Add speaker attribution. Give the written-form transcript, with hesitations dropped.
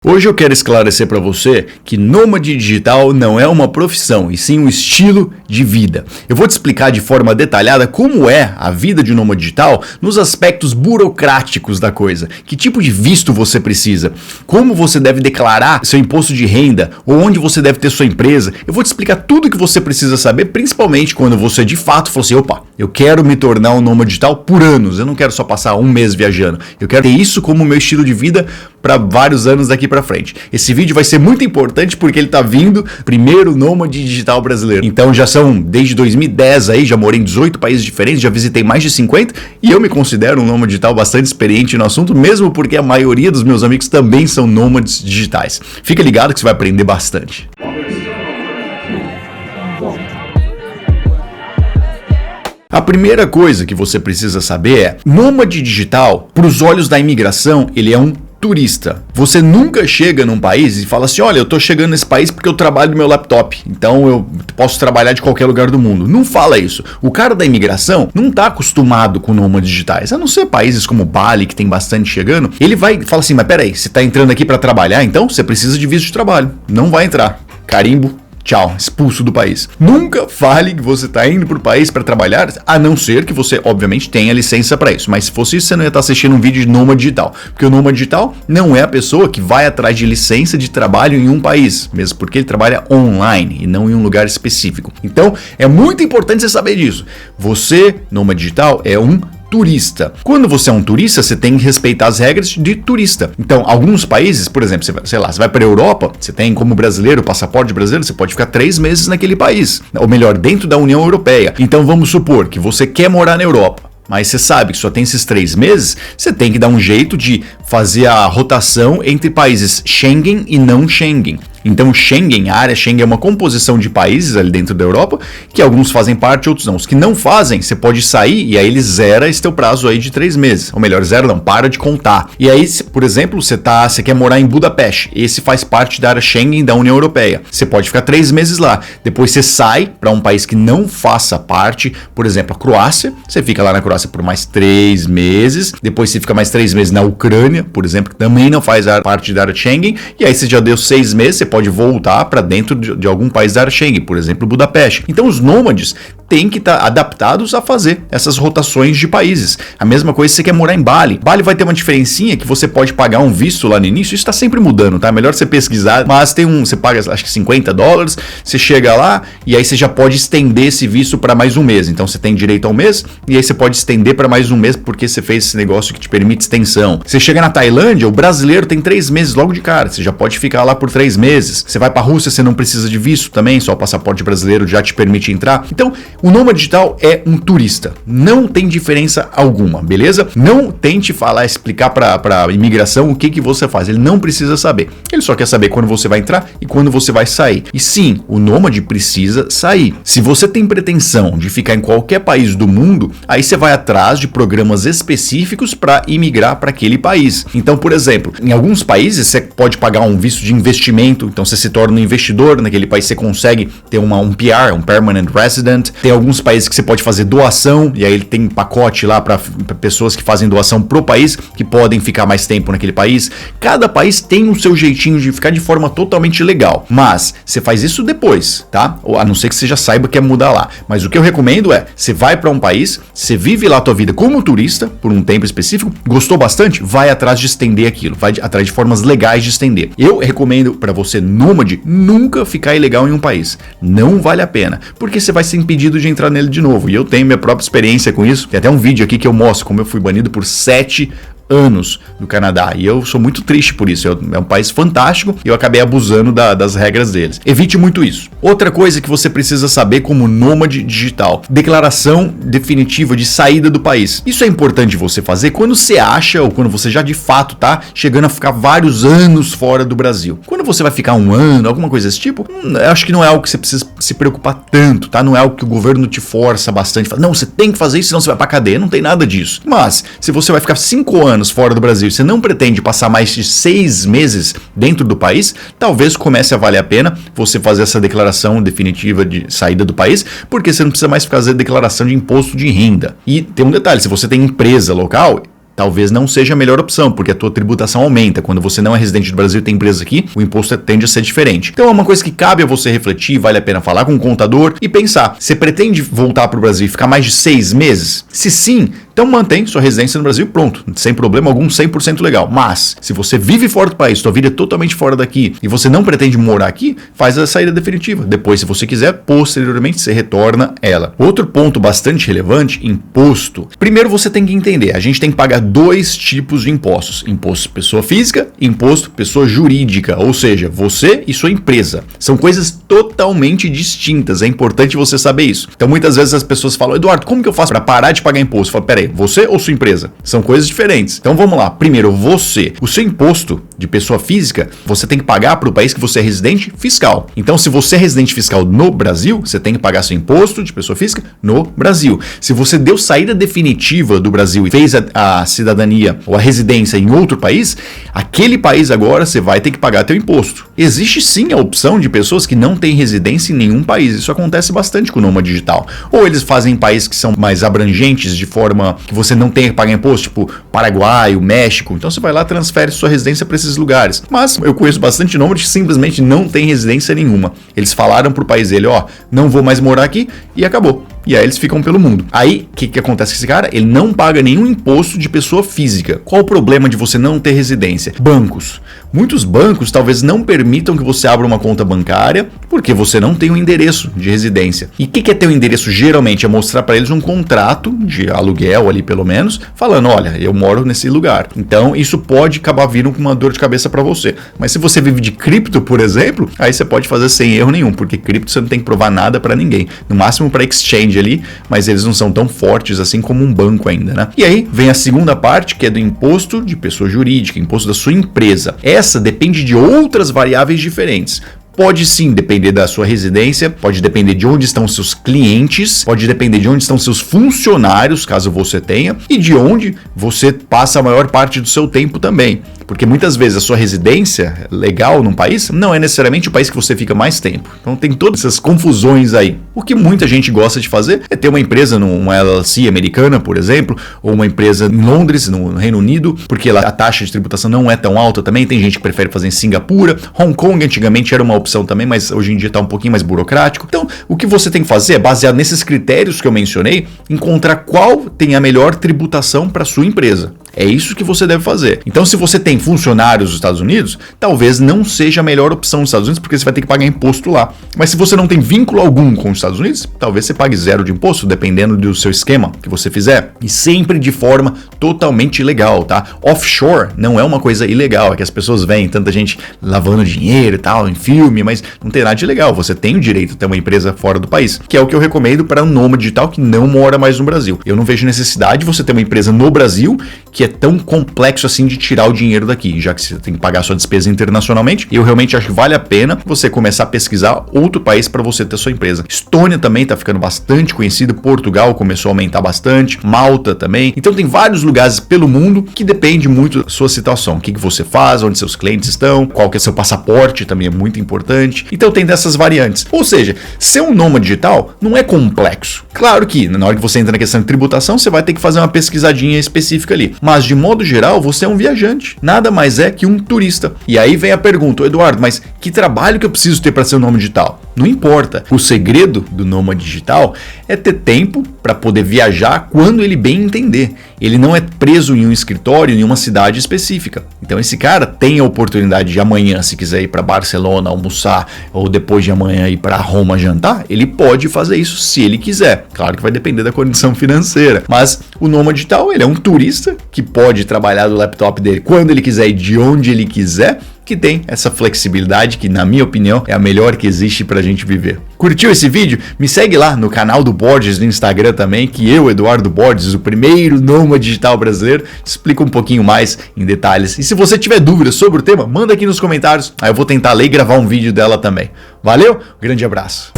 Speaker 1: Hoje eu quero esclarecer para você que nômade digital não é uma profissão, e sim um estilo de vida. Eu vou te explicar de forma detalhada como é a vida de nômade digital nos aspectos burocráticos da coisa. Que tipo de visto você precisa, como você deve declarar seu imposto de renda, ou onde você deve ter sua empresa. Eu vou te explicar tudo o que você precisa saber, principalmente quando você de fato falou assim, opa, eu quero me tornar um nômade digital por anos, eu não quero só passar um mês viajando, eu quero ter isso como meu estilo de vida para vários anos daqui para frente. Esse vídeo vai ser muito importante porque ele tá vindo primeiro nômade digital brasileiro. Então já são desde 2010 aí, já morei em 18 países diferentes, já visitei mais de 50 e eu me considero um nômade digital bastante experiente no assunto, mesmo porque a maioria dos meus amigos também são nômades digitais. Fica ligado que você vai aprender bastante. A primeira coisa que você precisa saber é, nômade digital, para os olhos da imigração, ele é um turista. Você nunca chega num país e fala assim, olha, eu tô chegando nesse país porque eu trabalho no meu laptop, então eu posso trabalhar de qualquer lugar do mundo. Não fala isso. O cara da imigração não tá acostumado com nômades digitais, a não ser países como Bali, que tem bastante chegando. Ele vai falar assim, mas peraí, você tá entrando aqui para trabalhar, então você precisa de visto de trabalho. Não vai entrar. Carimbo. Tchau, expulso do país. Nunca fale que você está indo para o país para trabalhar, a não ser que você, obviamente, tenha licença para isso. Mas se fosse isso, você não ia estar assistindo um vídeo de nômade digital. Porque o nômade digital não é a pessoa que vai atrás de licença de trabalho em um país, mesmo porque ele trabalha online e não em um lugar específico. Então, é muito importante você saber disso. Você, nômade digital, é um turista. Quando você é um turista, você tem que respeitar as regras de turista. Então, alguns países, por exemplo, você vai para a Europa, você tem como brasileiro, o passaporte brasileiro, você pode ficar 3 meses naquele país, ou melhor, dentro da União Europeia. Então, vamos supor que você quer morar na Europa, mas você sabe que só tem esses 3 meses, você tem que dar um jeito de fazer a rotação entre países Schengen e não Schengen. Então Schengen, a área Schengen é uma composição de países ali dentro da Europa, que alguns fazem parte, outros não. Os que não fazem, você pode sair e aí ele zera esse teu prazo aí de 3 meses. Ou melhor, zero não, para de contar. E aí, por exemplo, você quer morar em Budapeste. Esse faz parte da área Schengen da União Europeia. Você pode ficar 3 meses lá. Depois você sai para um país que não faça parte, por exemplo, a Croácia. Você fica lá na Croácia por mais 3 meses. Depois você fica mais 3 meses na Ucrânia, por exemplo, que também não faz parte da área Schengen. E aí você já deu 6 meses, você pode voltar para dentro de algum país da área Schengen, por exemplo, Budapeste. Então os nômades têm que estar adaptados a fazer essas rotações de países. A mesma coisa se você quer morar em Bali. Bali vai ter uma diferencinha que você pode pagar um visto lá no início, isso está sempre mudando, tá? Melhor você pesquisar, mas você paga acho que $50, você chega lá e aí você já pode estender esse visto para mais um mês. Então você tem direito ao mês e aí você pode estender para mais um mês porque você fez esse negócio que te permite extensão. Você chega na Tailândia, o brasileiro tem 3 meses logo de cara, você já pode ficar lá por 3 meses. Você vai para a Rússia, você não precisa de visto também, só o passaporte brasileiro já te permite entrar. Então, o nômade digital é um turista. Não tem diferença alguma, beleza? Não tente explicar para a imigração o que você faz. Ele não precisa saber. Ele só quer saber quando você vai entrar e quando você vai sair. E sim, o nômade precisa sair. Se você tem pretensão de ficar em qualquer país do mundo, aí você vai atrás de programas específicos para imigrar para aquele país. Então, por exemplo, em alguns países você pode pagar um visto de investimento, então você se torna um investidor naquele país, você consegue ter um PR, um Permanent Resident. Tem alguns países que você pode fazer doação, e aí ele tem pacote lá para pessoas que fazem doação pro país, que podem ficar mais tempo naquele país. Cada país tem o seu jeitinho de ficar de forma totalmente legal, mas você faz isso depois, tá? A não ser que você já saiba que é mudar lá. Mas o que eu recomendo é, você vai para um país, você vive lá a tua vida como turista, por um tempo específico, gostou bastante, vai atrás de estender aquilo, vai atrás de formas legais de estender. Eu recomendo para você, nômade, nunca ficar ilegal em um país. Não vale a pena, porque você vai ser impedido de entrar nele de novo. E eu tenho minha própria experiência com isso. Tem até um vídeo aqui que eu mostro como eu fui banido por 7 anos do Canadá, e eu sou muito triste por isso. É um país fantástico e eu acabei abusando das regras deles. Evite muito isso. Outra coisa que você precisa saber como nômade digital: declaração definitiva de saída do país. Isso é importante você fazer quando você acha, ou quando você já de fato tá chegando a ficar vários anos fora do Brasil. Quando você vai ficar 1 ano, alguma coisa desse tipo, eu acho que não é algo que você precisa se preocupar tanto, tá? Não é algo que o governo te força bastante, fala, não, você tem que fazer isso, senão você vai pra cadeia. Não tem nada disso. Mas se você vai ficar 5 anos fora do Brasil, você não pretende passar mais de 6 meses dentro do país, talvez comece a valer a pena você fazer essa declaração definitiva de saída do país, porque você não precisa mais fazer declaração de imposto de renda. E tem um detalhe, se você tem empresa local, talvez não seja a melhor opção, porque a tua tributação aumenta. Quando você não é residente do Brasil e tem empresa aqui, o imposto tende a ser diferente. Então é uma coisa que cabe a você refletir, vale a pena falar com o contador e pensar, você pretende voltar para o Brasil e ficar mais de 6 meses? Se sim, então mantém sua residência no Brasil, pronto, sem problema algum, 100% legal. Mas, se você vive fora do país, sua vida é totalmente fora daqui e você não pretende morar aqui, faz a saída definitiva. Depois, se você quiser, posteriormente você retorna ela. Outro ponto bastante relevante, imposto. Primeiro você tem que entender, a gente tem que pagar 2 tipos de impostos. Imposto pessoa física e imposto pessoa jurídica, ou seja, você e sua empresa. São coisas totalmente distintas, é importante você saber isso. Então muitas vezes as pessoas falam, Eduardo, como que eu faço para parar de pagar imposto? Eu falo, peraí, você ou sua empresa? São coisas diferentes. Então vamos lá, primeiro você. O seu imposto de pessoa física, você tem que pagar para o país que você é residente fiscal. Então se você é residente fiscal no Brasil, você tem que pagar seu imposto de pessoa física no Brasil. Se você deu saída definitiva do Brasil e fez a cidadania ou a residência em outro país, aquele país agora você vai ter que pagar teu imposto. Existe sim a opção de pessoas que não têm residência em nenhum país. Isso acontece bastante com o nômade digital. Ou eles fazem países que são mais abrangentes de forma que você não tenha que pagar imposto, tipo Paraguai, o México. Então você vai lá e transfere sua residência para esses lugares. Mas eu conheço bastante nômade que simplesmente não tem residência nenhuma. Eles falaram pro país dele, ó, não vou mais morar aqui e acabou. E aí eles ficam pelo mundo. Aí, o que acontece com esse cara? Ele não paga nenhum imposto de pessoa física. Qual o problema de você não ter residência? Bancos. Muitos bancos talvez não permitam que você abra uma conta bancária porque você não tem um endereço de residência. E o que é ter um endereço? Geralmente é mostrar para eles um contrato de aluguel ali pelo menos, falando, olha, eu moro nesse lugar. Então isso pode acabar vindo com uma dor de cabeça para você. Mas se você vive de cripto, por exemplo, aí você pode fazer sem erro nenhum, porque cripto você não tem que provar nada para ninguém. No máximo para exchange ali, mas eles não são tão fortes assim como um banco ainda, né? E aí vem a segunda parte, que é do imposto de pessoa jurídica, imposto da sua empresa. Essa depende de outras variáveis diferentes. Pode sim depender da sua residência, pode depender de onde estão seus clientes, pode depender de onde estão seus funcionários, caso você tenha, e de onde você passa a maior parte do seu tempo também. Porque muitas vezes a sua residência legal num país não é necessariamente o país que você fica mais tempo. Então tem todas essas confusões aí. O que muita gente gosta de fazer é ter uma empresa numa LLC americana, por exemplo, ou uma empresa em Londres, no Reino Unido, porque lá a taxa de tributação não é tão alta também. Tem gente que prefere fazer em Singapura. Hong Kong antigamente era uma opção também, mas hoje em dia está um pouquinho mais burocrático. Então o que você tem que fazer é, baseado nesses critérios que eu mencionei, encontrar qual tem a melhor tributação para sua empresa. É isso que você deve fazer. Então, se você tem funcionários nos Estados Unidos, talvez não seja a melhor opção nos Estados Unidos, porque você vai ter que pagar imposto lá. Mas se você não tem vínculo algum com os Estados Unidos, talvez você pague 0 de imposto, dependendo do seu esquema que você fizer. E sempre de forma totalmente legal, tá? Offshore não é uma coisa ilegal, é que as pessoas veem tanta gente lavando dinheiro e tal, em filme, mas não tem nada de legal. Você tem o direito de ter uma empresa fora do país, que é o que eu recomendo para um nômade digital que não mora mais no Brasil. Eu não vejo necessidade de você ter uma empresa no Brasil que é tão complexo assim de tirar o dinheiro daqui, já que você tem que pagar sua despesa internacionalmente. Eu realmente acho que vale a pena você começar a pesquisar outro país para você ter sua empresa. Estônia também está ficando bastante conhecido, Portugal começou a aumentar bastante, Malta também. Então tem vários lugares pelo mundo que depende muito da sua situação. O que você faz, onde seus clientes estão, qual que é seu passaporte, também é muito importante. Então tem dessas variantes. Ou seja, ser um nômade digital não é complexo. Claro que na hora que você entra na questão de tributação, você vai ter que fazer uma pesquisadinha específica ali. Mas de modo geral, você é um viajante. Nada mais é que um turista. E aí vem a pergunta, Eduardo, mas que trabalho que eu preciso ter para ser um nômade digital? Não importa. O segredo do nômade digital é ter tempo para poder viajar quando ele bem entender. Ele não é preso em um escritório, em uma cidade específica. Então esse cara tem a oportunidade de amanhã, se quiser ir para Barcelona almoçar, ou depois de amanhã ir para Roma jantar, ele pode fazer isso se ele quiser. Claro que vai depender da condição financeira. Mas o nômade digital, ele é um turista que pode trabalhar do laptop dele quando ele quiser e de onde ele quiser, que tem essa flexibilidade que, na minha opinião, é a melhor que existe pra gente viver. Curtiu esse vídeo? Me segue lá no canal do Borges no Instagram também, que eu, Eduardo Borges, o primeiro nômade digital brasileiro, explico um pouquinho mais em detalhes. E se você tiver dúvidas sobre o tema, manda aqui nos comentários, aí eu vou tentar ler e gravar um vídeo dela também. Valeu? Um grande abraço!